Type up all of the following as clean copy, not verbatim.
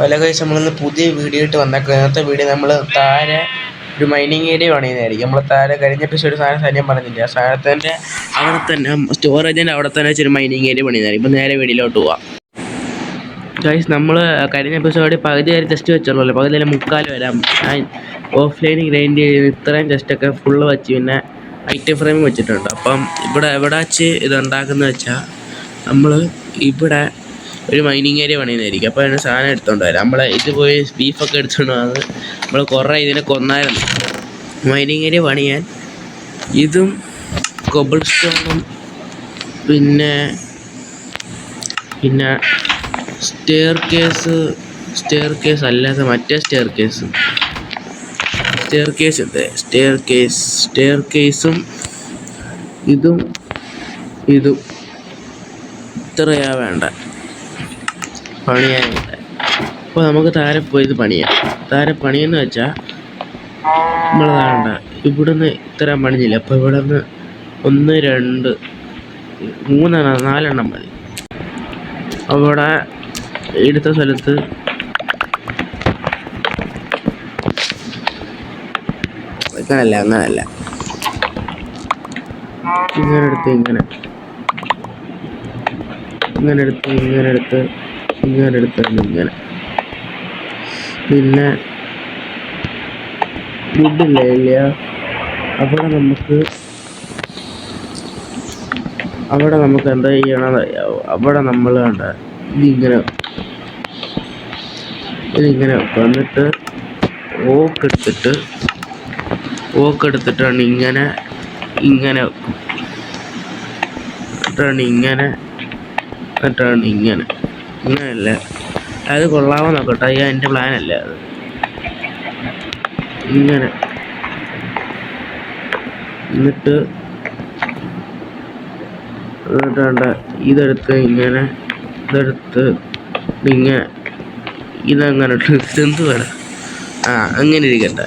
Hello guys, നമ്മളിന്ന് പുതിയ video ഇട്ട് വന്നേക്കുന്നത്. ഇന്നത്തെ വീഡിയോ നമ്മൾ താഴെ ഒരു മൈനിങ് ഏരിയ പണിയുന്നതായിരിക്കും. നമ്മൾ താഴെ കഴിഞ്ഞ എപ്പിസോഡ് സാധനം പറഞ്ഞില്ല. ആ സാധനത്തിൻ്റെ അവിടെ തന്നെ സ്റ്റോറേജിൻ്റെ അവിടെ തന്നെ വെച്ചൊരു മൈനിങ് ഏരിയ പണിയുന്നതായിരിക്കും. ഇപ്പം നേരെ വീഡിയോയിലോട്ട് പോവാം. ഗൈസ്, നമ്മൾ കഴിഞ്ഞ എപ്പിസോഡിൽ പകുതി വരെ ടെസ്റ്റ് വെച്ചുള്ളൂ. പകുതിയിൽ മുക്കാൽ വരാം. ഞാൻ ഓഫ്ലൈനിൽ ഗ്രൈൻഡ് ചെയ്ത് ഇത്രയും ടെസ്റ്റൊക്കെ ഫുള്ള് വെച്ച് പിന്നെ ഐറ്റം ഫ്രെയിം വെച്ചിട്ടുണ്ട്. അപ്പം എവിടെ വെച്ച് ഇത് ഉണ്ടാക്കുന്നത് വെച്ചാൽ നമ്മൾ ഇവിടെ ഒരു മൈനിങ് ഏരിയ പണിയുന്നതായിരിക്കും. അപ്പോൾ അതിന് സാധനം എടുത്തുകൊണ്ട് വരാം. നമ്മൾ ഇത് പോയി ബീഫൊക്കെ എടുത്തുകൊണ്ട് വന്ന് നമ്മൾ കുറേ ഇതിനെ കൊന്നായിരുന്നു. മൈനിങ് ഏരിയ പണിയാൻ ഇതും കൊബിൾ സ്റ്റോണും പിന്നെ സ്റ്റെയർ കേസ് അല്ലാതെ മറ്റേ സ്റ്റെയർ കേസും ഇതും ഇത്രയാ വേണ്ട പണിയാനുണ്ട്. അപ്പോൾ നമുക്ക് താഴെ പോയി ഇത് പണിയാം. താഴെ പണിയെന്ന് വെച്ചാൽ നമ്മൾ വേണ്ട ഇവിടുന്ന് ഇത്ര പണിഞ്ഞില്ല. അപ്പോൾ ഇവിടെ നിന്ന് 1 2 3 4 മതി. അവിടെ എടുത്ത സ്ഥലത്ത് അങ്ങനല്ല ഇങ്ങനെ എടുത്ത് ഇങ്ങനെ പിന്നെ വുഡില്ല. അവിടെ നമുക്ക് എന്താ ചെയ്യണമെന്ന് അറിയാവോ? അവിടെ നമ്മൾ വേണ്ട ഇതിങ്ങനെ വന്നിട്ട് ഓക്കെടുത്തിട്ടാണ് ഇങ്ങനെ ഇങ്ങനെയല്ല. അത് കൊള്ളാമോ നോക്കട്ടെ. എൻ്റെ പ്ലാനല്ല അത്. ഇങ്ങനെ എന്നിട്ട് വേണ്ട ഇതെടുത്ത് ഇതങ്ങനെ എന്ത് വേണം. അങ്ങനെ ഇരിക്കട്ടെ.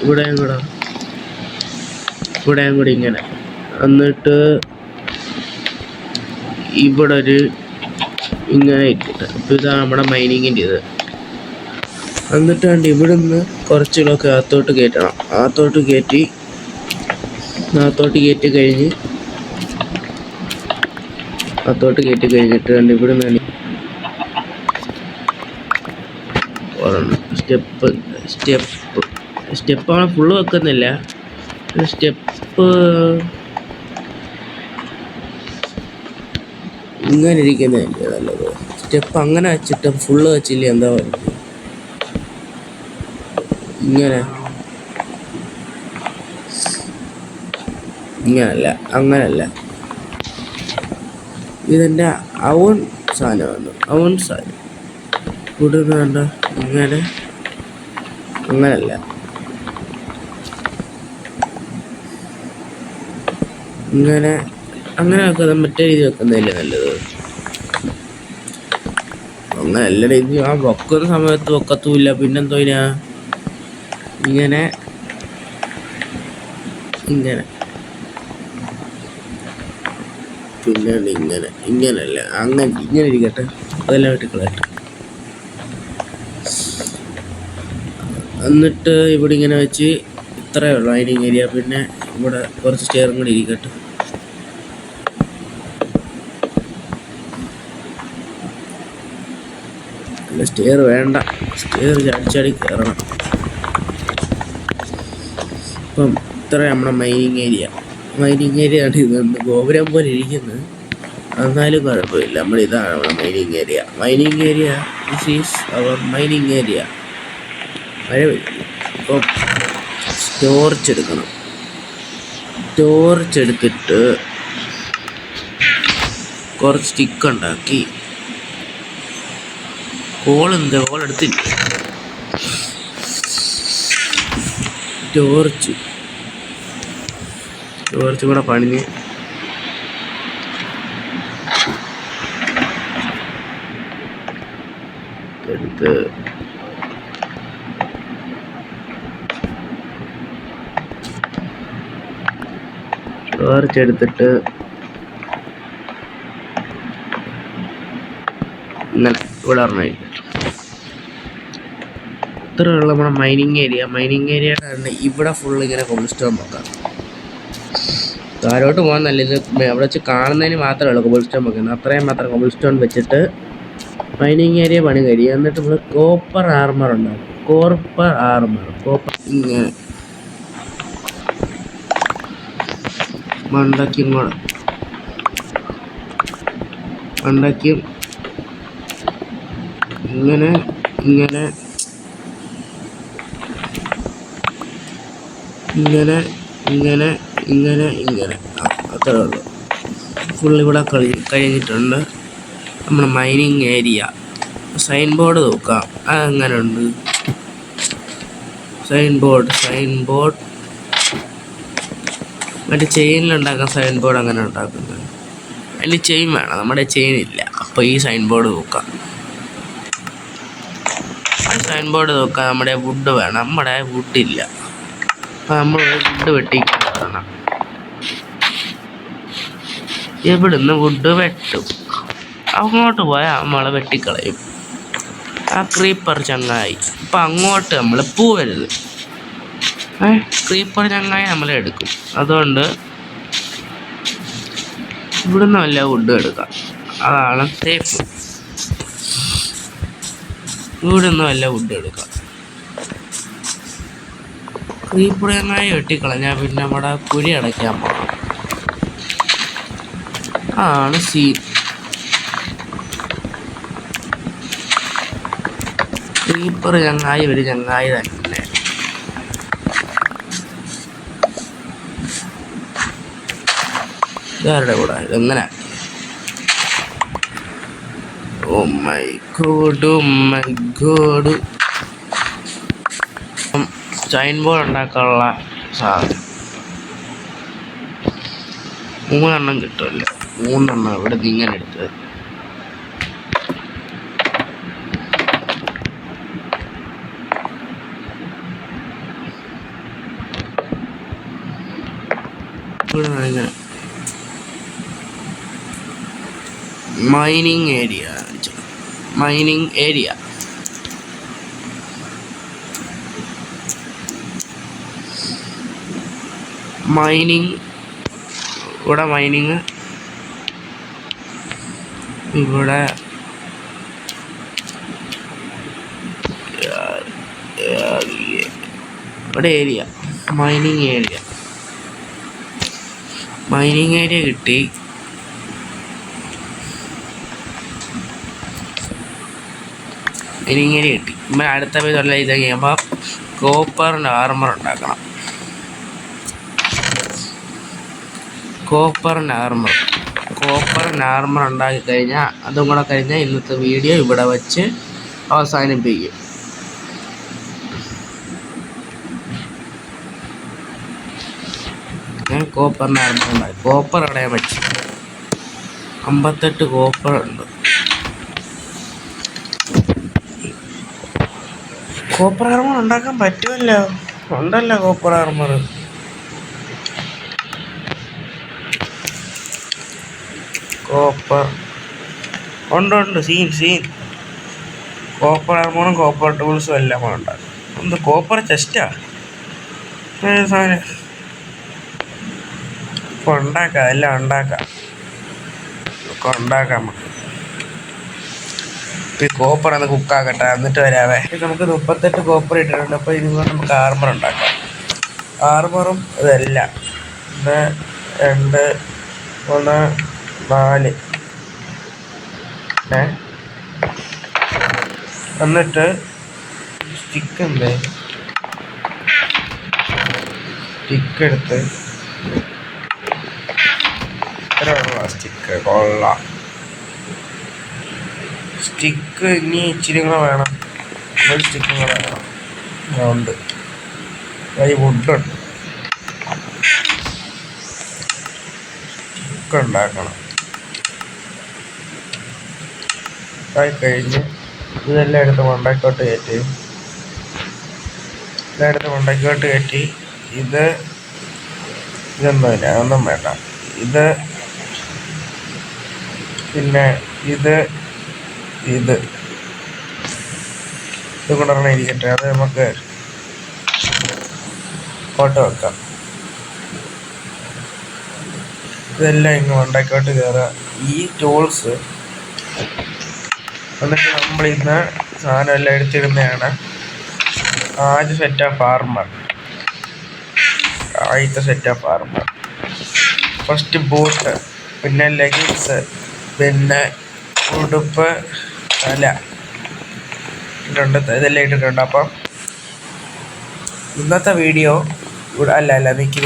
ഇവിടെയും കൂടെ ഇങ്ങനെ എന്നിട്ട് ഇവിടെ ഇങ്ങനെ ഇട്ടിട്ട്. അപ്പോൾ ഇതാണ് നമ്മുടെ മൈനിങ്ങിൻ്റെ ഇത്. എന്നിട്ട് വേണ്ട ഇവിടുന്ന് കുറച്ചുകൂടെയൊക്കെ അകത്തോട്ട് കയറ്റണം. അകത്തോട്ട് കയറ്റി കഴിഞ്ഞിട്ട് വേണ്ട ഇവിടുന്ന് സ്റ്റെപ്പ് ആണ് ഫുള്ള് വെക്കുന്നില്ല. സ്റ്റെപ്പ് ഇങ്ങനെ ഇരിക്കുന്നതല്ലേ നല്ലത്. സ്റ്റെപ്പ് അങ്ങനെ വെച്ചിട്ട് ഫുള്ള് വെച്ചില്ല എന്താ പറയുക. അങ്ങനല്ല. ഇതെൻ്റെ അവൻ സാധനം ഇവിടുന്ന് വേണ്ട അങ്ങനല്ല. അങ്ങനെ വെക്കുന്നത് മറ്റേ രീതി വെക്കുന്നതല്ലേ നല്ലത്. അങ്ങനല്ല രീതി. വെക്കുന്ന സമയത്ത് വെക്കത്തുമില്ല. പിന്നെന്തോ ഇങ്ങനെ പിന്നെ ഇങ്ങനല്ല. ഇങ്ങനെ ഇരിക്കട്ടെ. അതെല്ലാം വെട്ടിക്കളയട്ടെ. എന്നിട്ട് ഇവിടെ ഇങ്ങനെ വെച്ച് ഇത്രയേ ഉള്ളൂ മൈനിങ് ഏരിയ. പിന്നെ ഇവിടെ കുറച്ച് സ്റ്റെയറും കൂടി ഇരിക്കട്ടെ. അല്ല, സ്റ്റെയർ വേണ്ട. സ്റ്റെയർ ചാടി കയറണം. ഇപ്പം ഇത്ര നമ്മുടെ മൈനിങ് ഏരിയ ആണ്. ഇതുണ്ട് ഗോപുരം പോലെ ഇരിക്കുന്നത്. എന്നാലും കുഴപ്പമില്ല. ഇതാണ് നമ്മുടെ mining area. This is our mining area. മഴ പെയ്യും. അപ്പം ടോർച്ച് എടുത്തിട്ട് കുറച്ച് സ്റ്റിക്ക് ഉണ്ടാക്കി ഹോളെടുത്തില്ല. ടോർച്ച് കൂടെ പണിഞ്ഞ് എടുത്ത് ടോർച്ചെടുത്തിട്ട് ഇങ്ങനെ ഇവിടെ ഇത്രയുള്ള നമ്മുടെ മൈനിങ് ഏരിയ കാരണം ഇവിടെ ഫുള്ള് ഇങ്ങനെ കോബിൾസ്റ്റോൺ വെക്കാം. താഴോട്ട് പോകാൻ നല്ലത് അവിടെ വെച്ച് കാണുന്നതിന് മാത്രമേ ഉള്ളൂ കോബിൾസ്റ്റോൺ വെക്കുന്നത്. അത്രയും മാത്രം കോബിൾസ്റ്റോൺ വെച്ചിട്ട് മൈനിങ് ഏരിയ പണി കഴിയും. എന്നിട്ട് നമ്മൾ കോപ്പർ ആർമർ ഉണ്ടാകും. കോപ്പർ ഇങ്ങനെ മണ്ടയ്ക്കും ഇങ്ങനെ അത്രേ ഉള്ളൂ. ഫുള്ളിവിടെ കഴിഞ്ഞിട്ടുണ്ട്. നമ്മുടെ മൈനിങ് ഏരിയ സൈൻ ബോർഡ് നോക്കാം. അതെങ്ങനെ ഉണ്ട് സൈൻ ബോർഡ് മറ്റേ ചെയിനിലുണ്ടാക്കാൻ സൈൻ ബോർഡ് അങ്ങനെ ഉണ്ടാക്കുന്നത്. അതിന് ചെയിൻ വേണം, നമ്മുടെ ചെയിൻ ഇല്ല. അപ്പോൾ ഈ സൈൻ ബോർഡ് നോക്കാം. നമ്മുടെ വുഡ് വേണം, നമ്മുടെ വുഡില്ല. അപ്പം നമ്മൾ വുഡ് വെട്ടിക്കണം. ഇവിടുന്ന് വുഡ് വെട്ടും, അങ്ങോട്ട് പോയാൽ നമ്മളെ വെട്ടിക്കളയും ആ ക്രീപ്പർ ചങ്ങായി. അപ്പം അങ്ങോട്ട് നമ്മൾ പോവരുത്. ക്രീപ്പർ ചങ്ങായി നമ്മളെടുക്കും. അതുകൊണ്ട് ഇവിടുന്ന് വല്ല വുഡ് എടുക്കാം, അതാണ് സേഫ്. ഇവിടുന്ന് വല്ല വുഡ് എടുക്കാം. ക്രീപ്പർ ചങ്ങായി വെട്ടിക്കളഞ്ഞാൽ പിന്നെ നമ്മുടെ കുഴി അടയ്ക്കാൻ പോകണം. ആണ് സീൻ. ക്രീപ്പർ ചങ്ങായി ഒരു ചങ്ങായി തന്നെ. ഇതാരുടെ കൂടെ ഇതെങ്ങനെ? Oh my god. Sign board ഉണ്ടാക്കാനുള്ള സാധനം 3 കിട്ടുമല്ലോ. 3 ഇവിടെ ഇങ്ങനെ എടുത്തത്. ഇങ്ങനെ മൈനിങ് ഏരിയ ഇവിടെ മൈനിങ് ഇവിടെ ഏരിയ മൈനിങ് ഏരിയ കിട്ടി. ഇപ്പം അടുത്ത പേജുള്ള ഇത് കഴിയുമ്പോൾ കോപ്പറിൻ്റെ ആർമർ ഉണ്ടാക്കണം. കോപ്പറിൻ്റെ ആർമർ ഉണ്ടാക്കി കഴിഞ്ഞാൽ അതും കൂടെ കഴിഞ്ഞാൽ ഇന്നത്തെ വീഡിയോ ഇവിടെ വെച്ച് അവസാനിപ്പിക്കും. ഞാൻ കോപ്പറിൻ്റെ ആർമർ ഉണ്ടാക്കി. കോപ്പർ അടയാൻ വെച്ച് 58 കോപ്പറുണ്ട്. കോപ്പർ ആർമർ ഉണ്ടാക്കാൻ പറ്റുമല്ലോ. ഉണ്ടല്ലോ കോപ്പർ ആർമർ. കോപ്പർ ഉണ്ട്. സീൻ കോപ്പർ ആർമറും കോപ്പർ ടൂൾസും എല്ലാം ഉണ്ടാകും. എന്ത് കോപ്പർ ചെസ്റ്റാ സാധനം? ഇപ്പോൾ എല്ലാം ഉണ്ടാക്കാം നമുക്ക്. ഈ കോപ്പർ ഒന്ന് കുക്കാക്കട്ടെ, എന്നിട്ട് വരാവേ. നമുക്ക് 38 കോപ്പർ ഇട്ടിട്ടുണ്ട്. അപ്പോൾ ഇതുകൊണ്ട് നമുക്ക് ആർമർ ഉണ്ടാക്കാം. ആർമറും ഇതെല്ലാം 1 2 3 4 എന്നിട്ട് സ്റ്റിക്ക് എടുത്ത് സ്റ്റിക്ക് കൊള്ളാം. സ്റ്റിക്ക് ഇനി ഇച്ചിരി കൂടെ വേണം. ഒരു സ്റ്റിക്കും കൂടെ വേണം. ഉണ്ട് വുഡുണ്ട്. സ്റ്റിക്ക് ഉണ്ടാക്കണം. കഴിഞ്ഞ് ഇതെല്ലാം എടുത്ത് മണ്ടയ്ക്കോട്ട് കയറ്റി ഇതൊന്നുമില്ല, അതൊന്നും വേണ്ട. പിന്നെ ഇത് ഇത് കൊണ്ടുവരണം ഇരിക്കട്ടെ. അത് നമുക്ക് ഫോട്ടോ വെക്കാം. ഇതെല്ലാം ഇങ്ങ് ഉണ്ടാക്കിയോട്ട് കയറുക. ഈ ടൂൾസ് എന്നിട്ട് നമ്മളിന്ന് സാധനം എല്ലാം എടുത്തിടുന്നതാണ്. ആദ്യ സെറ്റ് ഓഫ് ആർമർ, ആദ്യത്തെ set of armour, first boot, പിന്നെ ലെഗിൻസ്, പിന്നെ ഉടുപ്പ്, തല ഇട്ടിട്ടുണ്ട്. ഇതെല്ലാം ഇട്ടിട്ടുണ്ട്. അപ്പം ഇന്നത്തെ വീഡിയോ അല്ല നിൽക്കി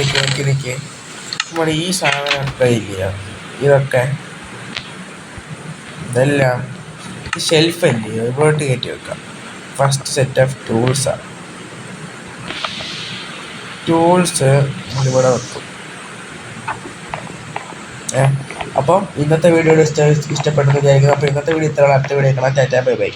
നമ്മൾ ഈ സാധനമൊക്കെ ഇല്ല, ഇതൊക്കെ ഇതെല്ലാം ഷെൽഫല്ലേ, ഇവിടോട്ട് കയറ്റി വെക്കാം. ഫസ്റ്റ് സെറ്റ് ഓഫ് ടൂൾസാണ്. ടൂൾസ് നമ്മളിവിടെ വെക്കും. അപ്പം ഇന്നത്തെ വീഡിയോ ഇഷ്ടപ്പെട്ടെന്ന് വിചാരിക്കുന്നു. അപ്പോൾ ഇന്നത്തെ വീഡിയോ ഇത്രയാണ്. അടുത്ത വീഡിയോ കാണാം. Tata bye bye.